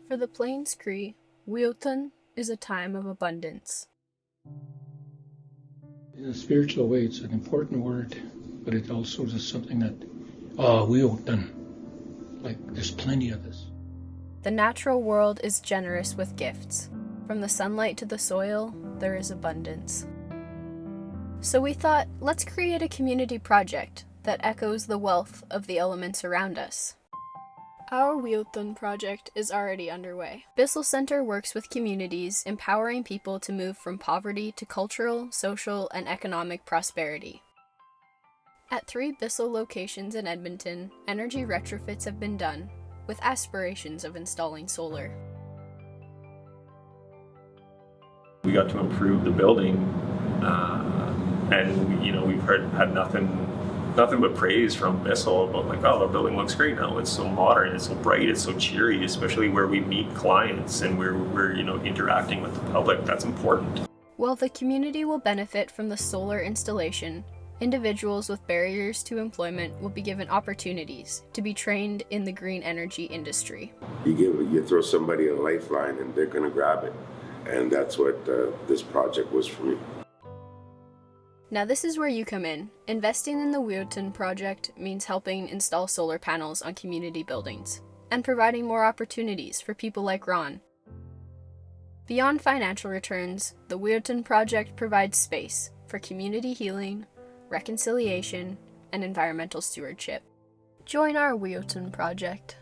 For the Plains Cree, Wêyôtan is a time of abundance. In a spiritual way, it's an important word, but it also is something that, Wêyôtan, like there's plenty of this. The natural world is generous with gifts. From the sunlight to the soil, there is abundance. So we thought, let's create a community project that echoes the wealth of the elements around us. Our Wêyôtan project is already underway. Bissell Center works with communities, empowering people to move from poverty to cultural, social, and economic prosperity. At 3 Bissell locations in Edmonton, energy retrofits have been done, with aspirations of installing solar. We got to improve the building, and we've had nothing but praise from Bissell about the building looks great now. It's so modern, it's so bright, it's so cheery, especially where we meet clients and we're interacting with the public. That's important. While the community will benefit from the solar installation, individuals with barriers to employment will be given opportunities to be trained in the green energy industry. You throw somebody a lifeline and they're going to grab it. And that's what this project was for me. Now this is where you come in. Investing in the Wêyôtan project means helping install solar panels on community buildings and providing more opportunities for people like Ron. Beyond financial returns, the Wêyôtan project provides space for community healing, reconciliation, and environmental stewardship. Join our Wêyôtan project.